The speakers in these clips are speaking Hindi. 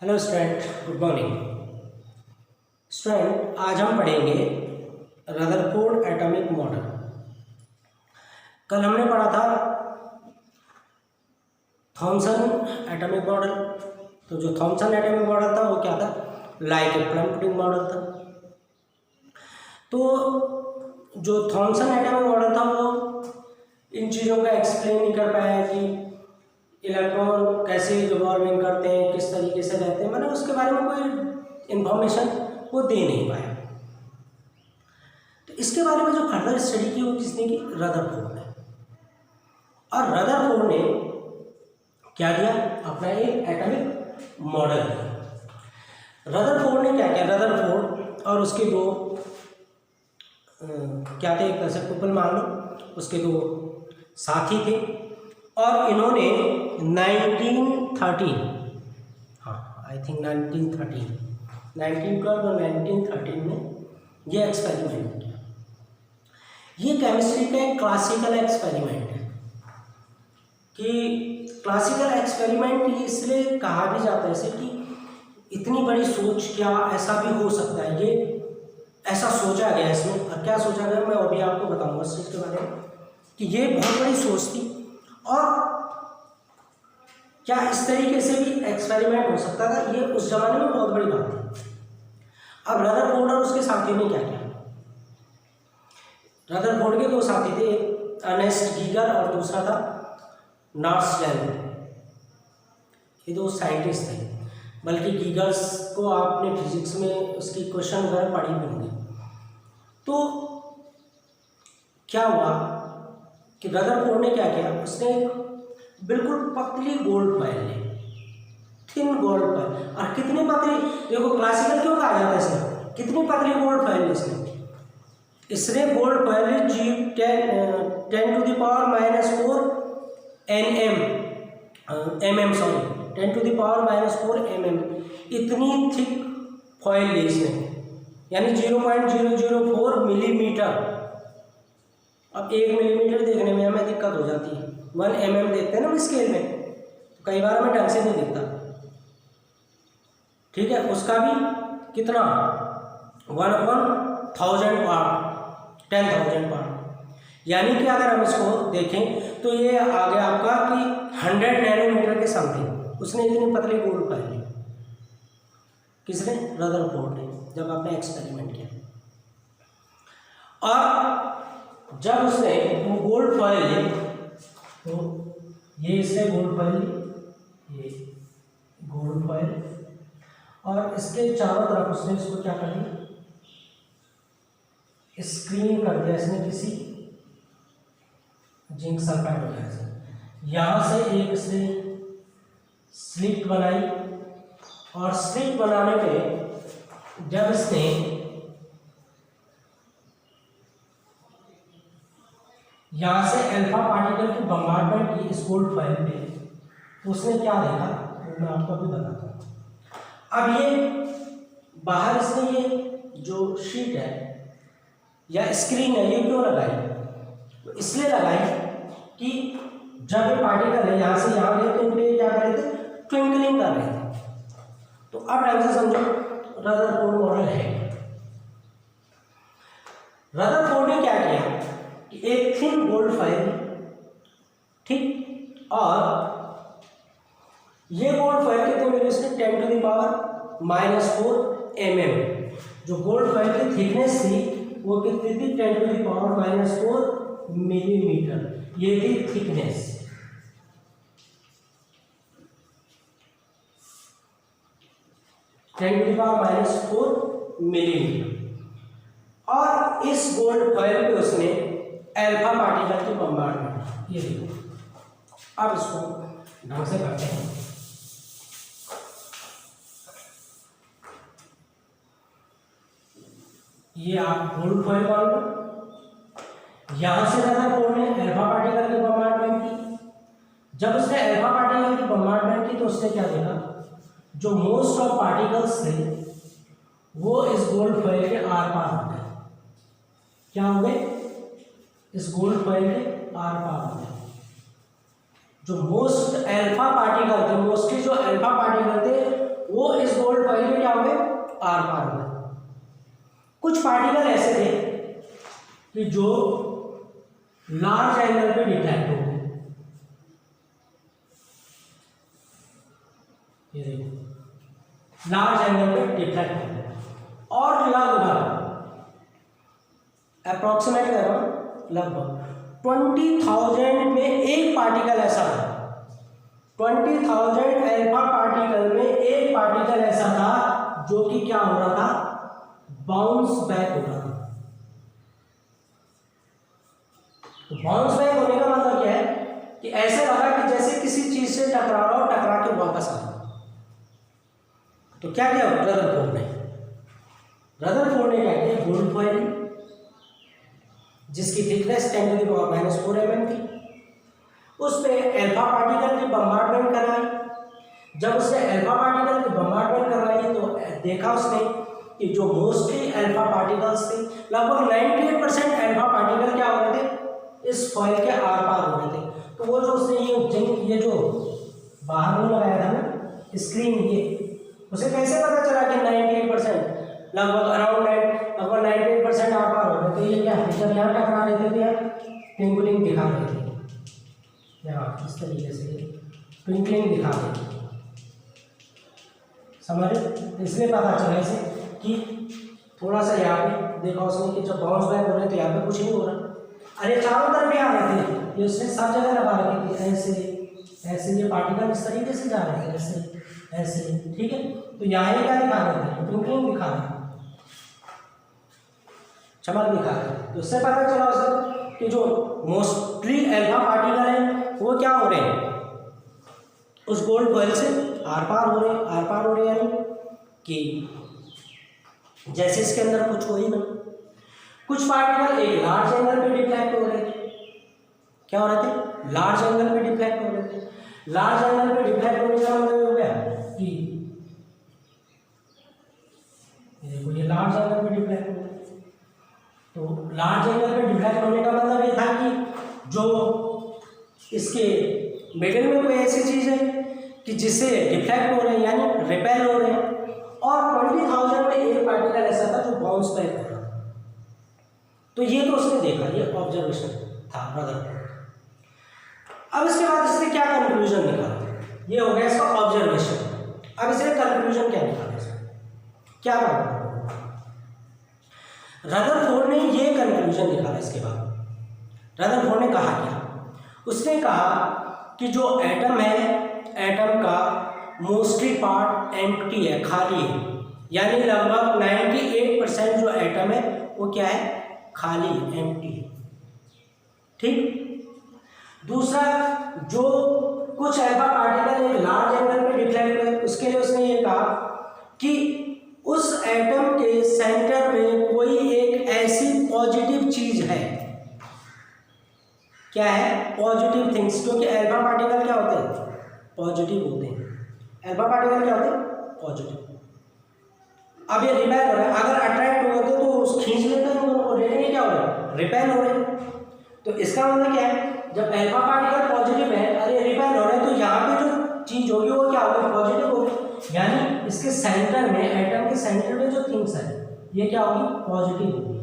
Hello student, good morning. Student, आज हम पढ़ेंगे रदरफोर्ड एटॉमिक मॉडल। कल हमने पढ़ा था थॉमसन एटॉमिक मॉडल। तो जो थॉमसन एटॉमिक मॉडल था वो क्या था? Like a plum pudding model था। तो जो थॉमसन एटॉमिक मॉडल था वो इन चीज़ों का एक्सप्लेन नहीं कर पाया कि इलेक्ट्रॉन कैसे रिवॉल्विंग करते हैं, किस तरीके से रहते हैं, मतलब उसके बारे में कोई इंफॉर्मेशन वो दे नहीं पाया। तो इसके बारे में जो फर्दर स्टडी की वो किसने की? रदरफोर्ड ने। और रदरफोर्ड ने क्या दिया? अपना एक एटॉमिक मॉडल दिया। रदरफोर्ड ने क्या किया? रदरफोर्ड और उसके दो क्या थे, एक तरह से ट्रिपल मान लो, उसके दो साथी थे। और इन्होंने 1913 आई थिंक 1912 और 1913 में ये एक्सपेरिमेंट किया। ये केमिस्ट्री का एक क्लासिकल एक्सपेरिमेंट है। कि क्लासिकल एक्सपेरिमेंट इसलिए कहा भी जाता है इसे कि इतनी बड़ी सोच, क्या ऐसा भी हो सकता है? ये ऐसा सोचा गया इसमें। और क्या सोचा गया मैं अभी आपको बताऊंगा इस चीज़ के बारे में कि ये बहुत बड़ी सोच थी। और क्या इस तरीके से भी एक्सपेरिमेंट हो सकता था, ये उस जमाने में बहुत बड़ी बात थी। अब रदरफोर्ड और उसके साथियों ने क्या किया? रदरफोर्ड के दो साथी थे, एक अर्नेस्ट गीगर और दूसरा था नॉर्थस्टेन। ये दो साइंटिस्ट थे। बल्कि गीगर्स को आपने फिजिक्स में उसकी क्वेश्चन वगैरह पढ़ी भी होंगी। तो क्या हुआ कि रदरफोर्ड ने क्या किया? उसने बिल्कुल पतली गोल्ड कॉइल ली, थिन गोल्ड कॉइल। और कितनी पतली, देखो क्लासिकल क्यों कहा जाता है इसमें? कितनी पतली गोल्ड कॉइल ली इसने गोल्ड कॉइल ली 10 to the power -4 mm। इतनी थिक फॉइल ली इसने, यानी 0.004 मिलीमीटर। अब 1 मिलीमीटर देखने में हमें दिक्कत हो जाती है। 1 mm देखते हैं ना हम स्केल में, तो कई बार हमें ढंग से नहीं दिखता। ठीक है, उसका भी कितना? 1/1000 पार्ट, 10,000 पार्ट। यानी कि अगर हम इसको देखें तो ये आ गया आपका कि 100 नैनोमीटर के समथिंग। उसने इतनी पतली गोल्ड कॉइल ली। किसने? रदरफोर्ड ने, जब आपने एक्सपेरिमेंट किया। और जब उसने वो गोल्ड कॉइल ली तो ये इसने गोल्ड कॉइल ली, ये गोल्ड कॉइल, और इसके चारों तरफ उसने इसको क्या कर दिया? स्क्रीन कर दिया इसने किसी जिंक सल्फाइड वगैरह से। यहाँ से एक इसने स्लिट बनाई, और स्लिट बनाने पे जब इसने यहाँ से अल्फा पार्टिकल की बम्बार्डमेंट की इस गोल्ड कॉइल पे, तो उसने क्या देखा वो मैं आपको अभी बताता हूँ। अब ये बाहर इसने ये जो शीट है या स्क्रीन है, ये क्यों लगाई? तो इसलिए लगाई कि जब ये पार्टिकल है यहाँ से यहाँ गए तो इनके क्या कर रहे थे? ट्विंकलिंग कर रहे थे। तो अब ढंग से समझो रदरफोर्ड मॉडल है। रदरफोर्ड ने क्या किया कि एक थिन गोल्ड कॉइल, ठीक, और ये गोल्ड कॉइल कितने मिले उसने? 10 to the power -4 mm। जो गोल्ड कॉइल की थिकनेस थी वो कितनी थी? 10 to the power -4 मिलीमीटर। ये थी थिकनेस। -4 मिलीमीटर। और इस गोल्ड कॉइल पे उसने अल्फा पार्टिकल की बम्बार्डमेंट, ये देखो। अब इसको ढंग से करते हैं। ये आप गोल्ड कॉइल मान लो, यहां से रदरफोर्ड ने अल्फा पार्टिकल की बम्बार्डमेंट की। जब उसने अल्फा पार्टिकल की बम्बार्डमेंट की तो उसने क्या देखा? जो मोस्ट ऑफ पार्टिकल्स थे वो इस गोल्ड कॉइल के आर पार हो गए। क्या हो गए? इस गोल्ड कॉइल के आर पार हो गए। जो मोस्ट अल्फा पार्टिकल थे, मोस्टली जो अल्फा पार्टिकल थे वो इस गोल्ड कॉइल में क्या हो गए, आर पार हो गए। कुछ पार्टिकल ऐसे थे कि जो लार्ज एंगल पे डिफ्रैक्ट हो गए, ये देखो लार्ज एंगल पे डिफ्रैक्ट हो गए, और लगभग अप्रोक्सीमेट कर रहा हूँ, लगभग 20,000 में एक पार्टिकल ऐसा था, 20,000 अल्फा पार्टिकल में एक पार्टिकल ऐसा था जो कि क्या हो रहा था, बाउंस बैक हो रहा था। तो बाउंस बैक होने का मतलब क्या है कि ऐसा लगा कि जैसे किसी चीज से टकरा रहा हो, टकरा के वापस आ रहा। तो क्या किया रदरफोर्ड ने, क्या किया, गोल्ड फॉइल जिसकी थिकनेस 10⁻⁻⁴ mm थी, उस पे अल्फा पार्टिकल की बम्बार्डमेंट करवाई। जब उसने अल्फा पार्टिकल की बम्बार्डमेंट करवाई तो देखा उसने कि जो मोस्टली अल्फा पार्टिकल्स थे, लगभग 98% अल्फा पार्टिकल क्या हो रहे थे, इस फॉइल के आर पार हो रहे थे। तो वो जो उसने ये जो बाहर में लगाया था ना स्क्रीन, ये उसे कैसे पता चला कि 98% लगभग अराउंड 98% आर पार हो रहे थे। ये क्या है, जब यहाँ टकरा रहे थे तो यहाँ ट्विंकलिंग दिखा रहे थे, यहाँ इस तरीके से ट्विंकलिंग दिखा रहे थे, समझ, इसलिए पता चला इसे कि थोड़ा सा यहाँ पे देखा उसने कि जब बाउंस बैक हो रहे तो यहाँ पे कुछ नहीं हो रहा, अरे चारों तरफ भी आ रहे थे, ये उसने सब जगह लगा रखे थे, ऐसे ऐसे ये पार्टिकल इस तरीके से जा रहे थे, ऐसे ऐसे, ठीक है। तो यहाँ ही क्या दिखा रहे थे, ट्विंकलिंग दिखा रहे थे, चमक दिखा रहे थे। तो उससे पता चला उसे कि जो मोस्टली अल्फा पार्टिकल है वो क्या हो रहे हैं, उस गोल्ड फॉइल से आर पार हो रहे, यानी कि जैसे इसके अंदर कुछ हो ही ना। कुछ पार्टिकल एक लार्ज एंगल पे डिफ्रैक्ट हो रहे थे, क्या हो रहे थे, लार्ज एंगल पे डिफ्रैक्ट हो रहे थे। लार्ज एंगल पे डिफ्रैक्ट होने का मतलब हो गया कि देखो ये लार्ज एंगल पे डिफ्रैक्ट हो रहे थे। तो लार्ज एंगल पे डिफ्रैक्ट होने का मतलब ये था कि जो इसके मिडिल में कोई ऐसी चीज है कि जिससे डिफ्रैक्ट हो रहे हैं, यानी रिपेल हो रहे हैं, और 20,000 में एक पार्टिकल ऐसा था जो बाउंस बैक हो रहा। तो ये तो उसने देखा, ये ऑब्जर्वेशन था रदरफोर्ड। अब इसके बाद इसने क्या कंक्लूजन निकाला, ये हो गया इसका ऑब्जर्वेशन। अब इसने कंक्लूजन क्या निकाला, क्या बात, रदरफोर्ड ने ये कंक्लूजन निकाला। इसके बाद रदरफोर्ड ने कहा क्या, उसने कहा कि जो एटम है, एटम का मोस्टली पार्ट एम्प्टी है, खाली है, यानी लगभग 98% जो एटम है वो क्या है, खाली, एम्प्टी है, ठीक। दूसरा, जो कुछ अल्फा पार्टिकल एक लार्ज एंगल पे डिफ्रैक्ट हुए, उसके लिए उसने ये कहा कि उस एटम के सेंटर में कोई एक ऐसी पॉजिटिव चीज है, क्या है, पॉजिटिव थिंग्स, क्योंकि अल्फा पार्टिकल क्या होते हैं, पॉजिटिव होते हैं। अल्फा पार्टिकल क्या होते हैं, पॉजिटिव। अब ये रिपेल हो रहा है, अगर अट्रैक्ट होते तो खींच लेते हैं उनको, लेकिन ये क्या हो रहा है, रिपेल हो रहे हैं। तो इसका मतलब क्या है, जब अल्फा पार्टिकल पॉजिटिव है, अरे रिपेल हो रहे हैं, तो यहाँ पे जो चीज होगी वो क्या होगी, पॉजिटिव होगी, यानी इसके सेंटर में, एटम के सेंटर में जो थिंग्स है ये क्या होगी, पॉजिटिव होगी,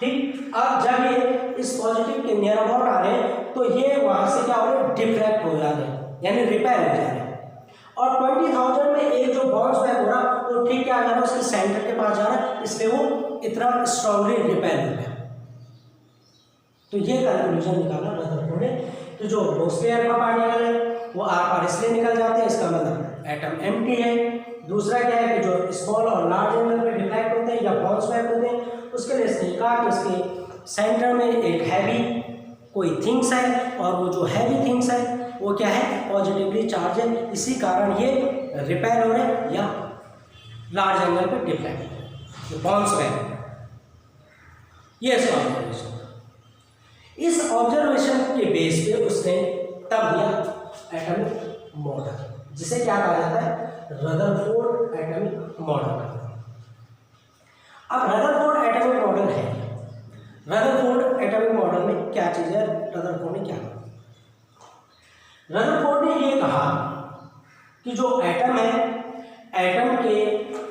ठीक। अब जब ये इस पॉजिटिव के नियर अबाउट आ रहे हैं तो ये वहां से क्या हो रहे हैं, डिफ्रैक्ट हो जा रहे हैं, यानी रिपेल हो जा रहे हैं। और 20,000 में एक जो बाउंस बैक हो रहा वो ठीक क्या जा रहा है, उसके सेंटर के पास जा रहा है, इसलिए वो इतना स्ट्रांगली रिपेल हो गया। तो ये कंक्लूजन निकाला रदरफोर्ड ने। तो जो मोस्टली अल्फा पार्टिकल है वो आर पार इसलिए निकल जाते हैं, इसका मतलब एटम एम्प्टी है। दूसरा क्या है कि जो स्मॉल और लार्ज एंगल पे डिफ्रैक्ट होते हैं या बाउंस बैक होते हैं, उसके लिए इसने कहा कि इसके सेंटर में एक हैवी कोई थिंग्स है, और वो जो हैवी थिंग्स है वो क्या है, पॉजिटिवली चार्ज है, इसी कारण ये रिपेल हो रहे हैं या लार्ज एंगल पे डिफ्रैक्ट, बाउंस बैक। ये इसका ऑब्जर्वेशन। इस ऑब्जर्वेशन के बेस पे उसने तब दिया एटॉमिक मॉडल, जिसे क्या कहा जाता है, रदरफोर्ड एटॉमिक मॉडल। अब रदरफोर्ड एटॉमिक मॉडल है, रदरफोर्ड एटॉमिक मॉडल में क्या चीज़ है, रदरफोर्ड ने क्या कहा? रदरफोर्ड ने ये कहा कि जो एटम है, एटम के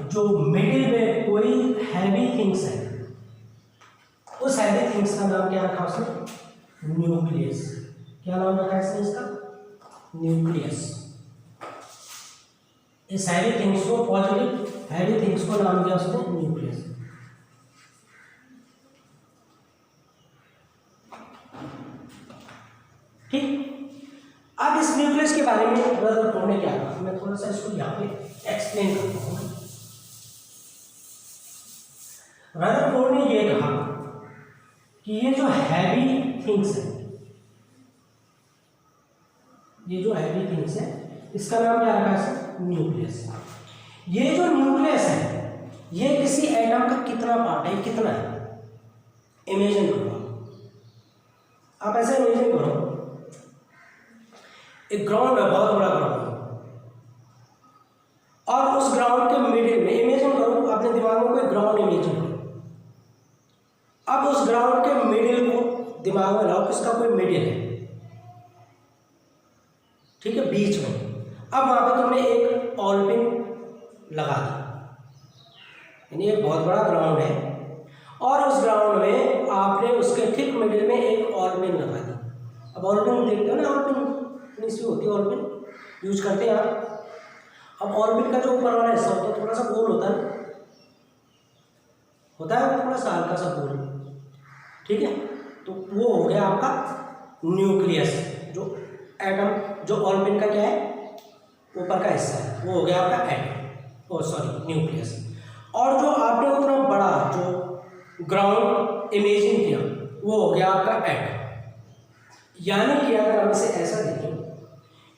जो मिडिल में कोई हैवी थिंग्स है, उस हैवी थिंग्स का नाम क्या रखा उसने? न्यूक्लियस। क्या नाम रखा है इसने इसका? न्यूक्लियस। इस हैवी थिंग्स को, पॉजिटिव हैवी थिंग्स को नाम दिया उसने न्यूक्लियस। ठीक, अब इस न्यूक्लियस के बारे में रदरफोर्ड ने क्या कहा, मैं थोड़ा सा इसको यहाँ पे एक्सप्लेन करता हूँ। रदरफोर्ड ने ये कहा कि ये जो हैवी थिंग्स है, ये जो हैवी थिंग्स है, इसका नाम क्या रखा है? न्यूक्लियस। ये जो न्यूक्लियस है, ये किसी एटम का कितना पार्ट है, कितना है? इमेजिन करो, आप ऐसे इमेजिन करो, एक ग्राउंड है, बहुत बड़ा ग्राउंड है, और उस ग्राउंड के मिडिल में इमेजिन करो, अपने दिमाग में कोई ग्राउंड इमेजिन करो। अब उस ग्राउंड के मिडिल को दिमाग में लाओ, किसका कोई मिडिल है, ठीक है, बीच में। अब वहां पर तुमने एक ऑलपिन लगा दी, यानी एक बहुत बड़ा ग्राउंड है, और उस ग्राउंड में आपने उसके ठीक मिडिल में एक ऑलपिन लगा दी। अब ऑलपिन देखते हो ना, ऑलपिन सी होती है, ऑलपिन यूज करते हैं आप। अब ऑलपिन का जो ऊपर वाला हिस्सा होता है थोड़ा सा गोल होता है थोड़ा सा हल्का सा गोल, ठीक है, तो वो हो गया आपका न्यूक्लियस। जो एटम, जो ऑलपिन का क्या है, ऊपर का हिस्सा है, वो हो गया आपका एटम, ओ सॉरी न्यूक्लियस। और जो आपने उतना बड़ा जो ग्राउंड इमेजिन किया, वो हो गया आपका एटम। यानी कि अगर हम इसे ऐसा देखें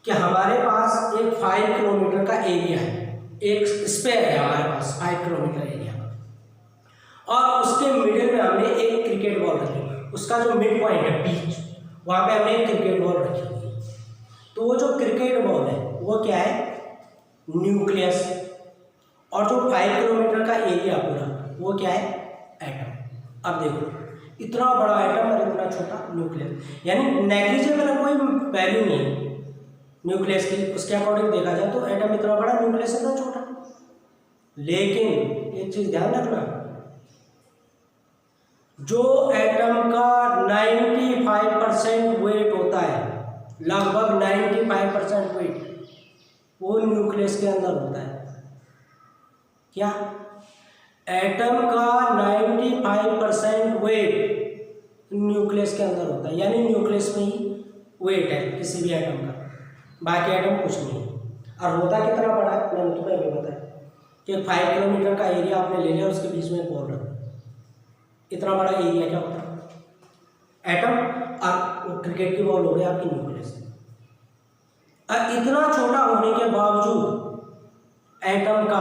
कि हमारे पास एक 5 किलोमीटर का एरिया है, एक स्पेयर है हमारे पास 5 किलोमीटर एरिया, और उसके मिडिल में हमने एक क्रिकेट बॉल रखी, उसका जो मिड पॉइंट है, बीच, वहाँ पे हमने एक क्रिकेट बॉल रखी हुई है। तो वो जो क्रिकेट बॉल है वो क्या है? न्यूक्लियस। और जो 5 किलोमीटर का एरिया पूरा, वो क्या है? एटम। अब देखो, इतना बड़ा एटम और इतना छोटा न्यूक्लियस, यानी नेग्लिजिबल कोई वैल्यू नहीं है न्यूक्लियस की। उसके अकॉर्डिंग देखा जाए तो एटम इतना बड़ा, न्यूक्लियस इतना छोटा। लेकिन एक चीज ध्यान रखना, जो एटम का 95% वेट होता है, लगभग 95% वेट, वो न्यूक्लियस के अंदर होता है। क्या? एटम का 95% वेट न्यूक्लियस के अंदर होता है, यानी न्यूक्लियस में ही वेट है किसी भी एटम का, बाकी एटम कुछ नहीं है। और होता कितना बड़ा है, मैंने तुम्हें अभी बताया कि 5 किलोमीटर का एरिया आपने ले लिया, उसके बीच में बॉल रखा, इतना बड़ा एरिया क्या होता है? एटम। और क्रिकेट की बॉल हो गई आपकी न्यूक्लियस। और इतना छोटा होने के बावजूद एटम का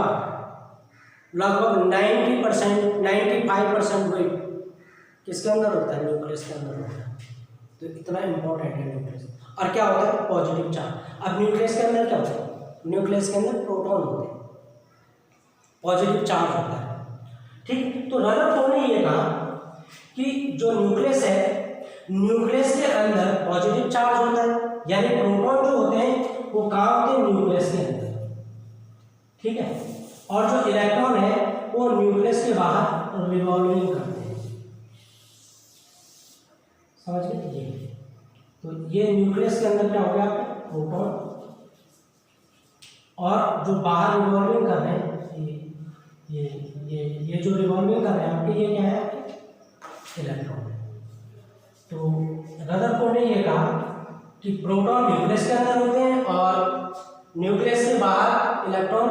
लगभग 95% वेट किसके अंदर होता है? न्यूक्लियस के अंदर होता है। तो इतना इंपॉर्टेंट है न्यूक्लियस। और क्या होता है? Positive charge. अब न्यूक्लियस के अंदर क्या होता है? न्यूक्लियस के अंदर प्रोटॉन होते हैं, पॉजिटिव चार्ज होता है, ठीक। तो रदरफोर्ड ने ये कहा कि जो न्यूक्लियस है, न्यूक्लियस के अंदर पॉजिटिव चार्ज होता है, यानी प्रोटॉन जो होते हैं वो कहाँ होते हैं? न्यूक्लियस के अंदर, ठीक है। और जो इलेक्ट्रॉन है वो न्यूक्लियस के बाहर रिवॉल्विंग करते हैं, समझ गए? ये तो ये न्यूक्लियस के अंदर क्या हो गया आपका? प्रोटॉन। और जो बाहर रिवॉल्विंग कर रहे हैं, ये जो रिवॉल्विंग कर रहे हैं आपके, ये क्या है? आपके इलेक्ट्रॉन। तो रदरफोर्ड ने ये कहा कि प्रोटॉन न्यूक्लियस के अंदर होते हैं और न्यूक्लियस के बाहर इलेक्ट्रॉन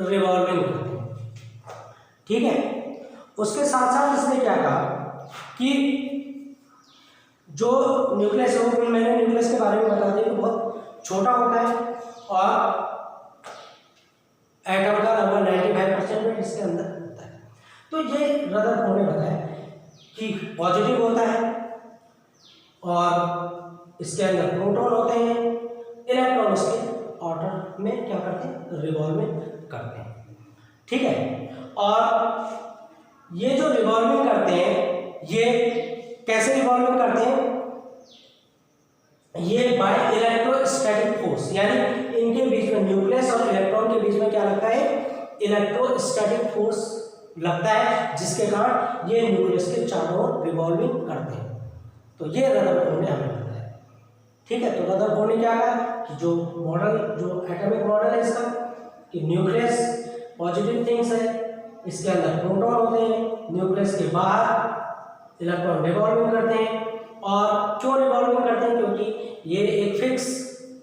रिवॉल्विंग करते हैं, ठीक है। उसके साथ साथ इसने क्या कहा कि जो न्यूक्लियस है, वो मैंने न्यूक्लियस के बारे में बता दिया कि बहुत छोटा होता है और एटम का लगभग 95% इसके अंदर होता है। तो ये रदरफोर्ड ने बताया कि पॉजिटिव होता है और इसके अंदर प्रोटॉन होते हैं, इलेक्ट्रॉन इसके ऑर्डर में क्या करते हैं? रिवॉल्विंग करते हैं, ठीक है। और ये जो रिवॉल्विंग करते हैं, ये कैसे रिवॉल्विंग करते हैं, ये बाय इलेक्ट्रोस्टैटिक फोर्स, यानी इनके बीच में न्यूक्लियस और इलेक्ट्रॉन के बीच में क्या लगता है, इलेक्ट्रोस्टैटिक फोर्स लगता है, जिसके कारण ये न्यूक्लियस के चारों ओर रिवॉल्विंग करते हैं। तो ये रदरफोर्ड ने हमें बताया। ठीक है, तो रदरफोर्ड ने क्या कहा कि जो मॉडल, जो एटॉमिक मॉडल है इसका, कि न्यूक्लियस पॉजिटिव थिंग्स है, इसके अंदर प्रोटॉन होते हैं, न्यूक्लियस के बाहर इलेक्ट्रॉन रिवॉल्विंग करते हैं। और क्यों रिवॉल्विंग करते हैं, क्योंकि ये एक फिक्स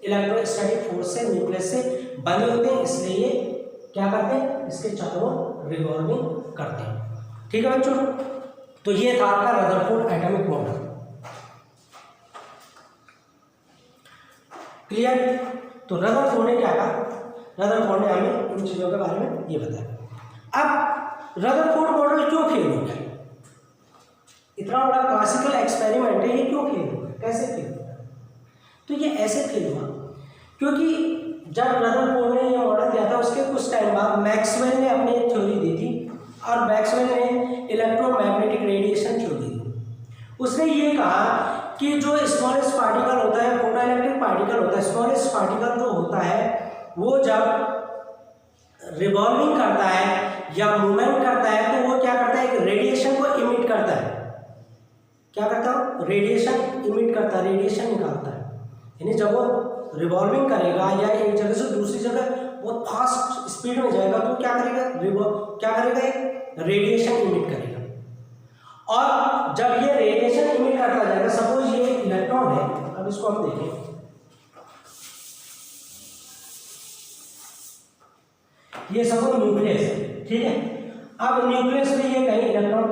इलेक्ट्रोस्टैटिक फोर्स से न्यूक्लियस से बने होते हैं, इसलिए ये क्या करते हैं, इसके चारों रिवॉल्विंग करते हैं। ठीक है बच्चों, तो ये था आपका रदरफोर्ड एटॉमिक मॉडल। क्लियर। तो रदरफोर्ड ने क्या कहा, रदरफोर्ड ने हमें इन चीजों के बारे में ये बताया। अब रदरफोर्ड मॉडल क्यों फेल हो गया, इतना बड़ा क्लासिकल एक्सपेरिमेंट है, ये क्यों फेल हुआ, कैसे फेल हुआ, तो ये ऐसे फेल हुआ क्योंकि जब रदरफोर्ड ने ये मॉडल दिया था उसके कुछ टाइम बाद मैक्सवेल ने अपनी थ्योरी दी थी, और मैक्सवेल ने इलेक्ट्रोमैग्नेटिक रेडिएशन थ्योरी दी। उसने ये कहा कि जो स्मॉलेस्ट पार्टिकल होता है, फोटोइलेक्ट्रिक पार्टिकल होता है, स्मॉलेस्ट पार्टिकल जो होता है वो जब रिवॉल्विंग करता है या मूवमेंट करता है तो वो क्या करता है, एक रेडिएशन को इमिट करता है। क्या करता है, रेडिएशन इमिट करता है, रेडिएशन निकालता है। यानी जब वो रिवॉल्विंग करेगा या एक जगह से दूसरी जगह बहुत फास्ट स्पीड में जाएगा तो क्या करेगा, क्या करेगा, एक रेडिएशन इमिट करेगा। और जब ये रेडिएशन इमिट करता जाएगा, सपोज ये इलेक्ट्रॉन है, अब इसको हम देखें, ये सपोज न्यूक्लियस है, ठीक है। अब न्यूक्लियस में ये कहीं इलेक्ट्रॉन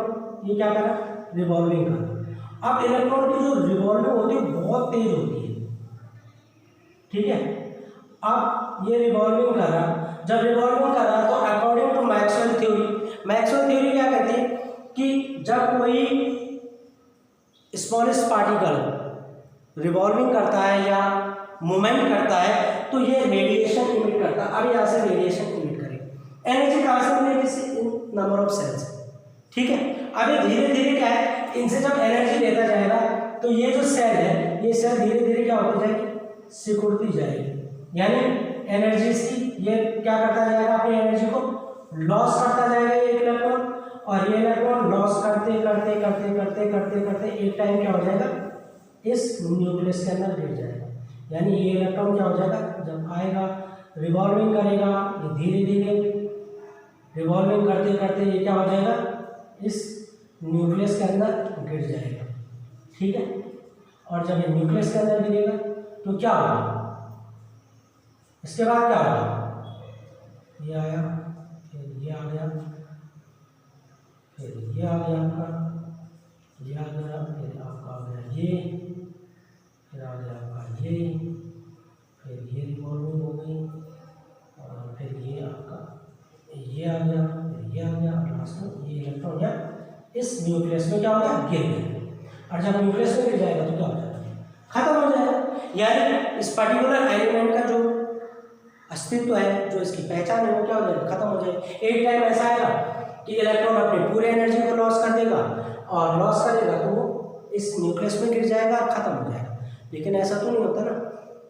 ये क्या कर रहा है, रिवॉल्विंग कर रहा है। अब इलेक्ट्रॉन की जो रिवॉल्विंग होती है बहुत तेज होती है, ठीक है। अब ये रिवॉल्विंग कर रहा, जब रिवॉल्विंग कर रहा तो अकॉर्डिंग टू मैक्सवेल थ्योरी क्या कहती है कि जब कोई स्मॉलेस्ट पार्टिकल रिवॉल्विंग करता है या मूवमेंट करता है तो ये रेडिएशन इमिट करता है। अब यहाँ से रेडिएशन इमिट करेगा, एनर्जी कहाँ से मिलेगी, इन नंबर ऑफ सेल्स, ठीक है। अब ये धीरे धीरे क्या है, इनसे जब एनर्जी लेता जाएगा तो ये जो सेल है, ये सेल धीरे धीरे क्या होती जाएगी, सिकुड़ती जाएगी, यानी एनर्जी इसकी, ये क्या करता जाएगा, अपनी एनर्जी को लॉस करता जाएगा ये इलेक्ट्रॉन, और ये इलेक्ट्रॉन लॉस करते करते करते करते करते करते एक टाइम क्या हो जाएगा, इस न्यूक्लियस के अंदर गिर जाएगा। यानी ये इलेक्ट्रॉन क्या हो जाएगा, जब आएगा रिवॉल्विंग करेगा, ये धीरे धीरे रिवॉल्विंग करते करते ये क्या हो जाएगा, इस न्यूक्लियस के अंदर गिर जाएगा, ठीक है। और जब ये न्यूक्लियस के अंदर गिरेगा तो क्या होगा, इसके बाद क्या होगा, ये आया, फिर ये आ गया, फिर ये आ गया आपका, ये आ गया, फिर आपका आ गया ये, फिर आ गया आपका ये, फिर ये रिवॉल्विंग हो गई, और फिर ये आपका ये आ गया, फिर ये आ गया, और लास्ट में ये इलेक्ट्रॉन या इस न्यूक्लियस में क्या हो गया, गिर गया। और जब न्यूक्लियस में गिर जाएगा तो क्या हो जाएगा, खत्म हो जाएगा। यानी इस पर्टिकुलर एलिमेंट का जो अस्तित्व है, जो इसकी पहचान है, वो क्या हो जाएगा, खत्म हो जाएगा। एक टाइम ऐसा आएगा कि इलेक्ट्रॉन अपनी पूरी एनर्जी को लॉस कर देगा, और लॉस करेगा तो वो इस न्यूक्लियस में गिर जाएगा और खत्म हो जाएगा। लेकिन ऐसा तो नहीं होता ना,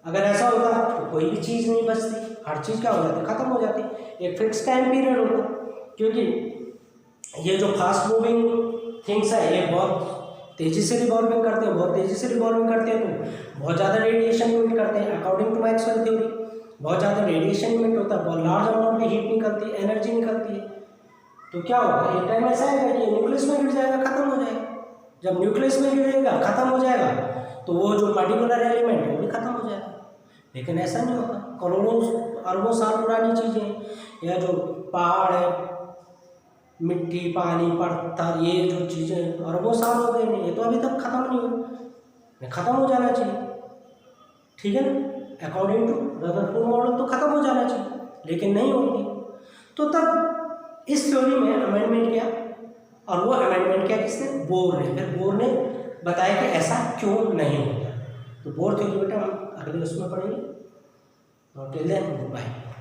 अगर ऐसा होता तो कोई भी चीज़ नहीं बचती, हर चीज़ क्या हो जाती, खत्म हो जाती। एक फिक्स टाइम पीरियड होता, क्योंकि ये जो फास्ट मूविंग थिंग्स है ये बहुत तेज़ी से रिवॉल्विंग करते हैं, बहुत तेज़ी से रिवॉल्विंग करते हैं, तो बहुत ज़्यादा रेडिएशन इमिट करते हैं। अकॉर्डिंग टू मैक्सवेल थ्योरी बहुत ज़्यादा रेडिएशन इमिट होता है, बहुत लार्ज अमाउंट में हीट निकलती है, एनर्जी निकलती है। तो क्या होगा, एक टाइम ऐसा आएगा कि न्यूक्लियस में गिर जाएगा, खत्म हो जाएगा। जब न्यूक्लियस में गिरेगा, खत्म हो जाएगा, तो वो जो पर्टिकुलर एलिमेंट है वो भी खत्म हो जाएगा। लेकिन ऐसा नहीं होता, करोड़ों अरबों साल पुरानी चीज़ें, या जो पहाड़ है, मिट्टी, पानी, पत्थर, ये जो चीज़ें अरबों साल हो गए नहीं, ये तो अभी तक खत्म नहीं हुआ, खत्म हो जाना चाहिए, ठीक है ना। अकॉर्डिंग टू रदरफोर्ड मॉडल तो खत्म हो जाना चाहिए, लेकिन नहीं होती। तो तब इस थ्योरी में अमेंडमेंट किया, और वो अमेंडमेंट किया किसने, बोर ने। फिर बोर ने बताया कि ऐसा क्यों नहीं होता। तो बोर थ्योरी बेटा हम अगले उसमें पढ़ेंगे। Till then, bye.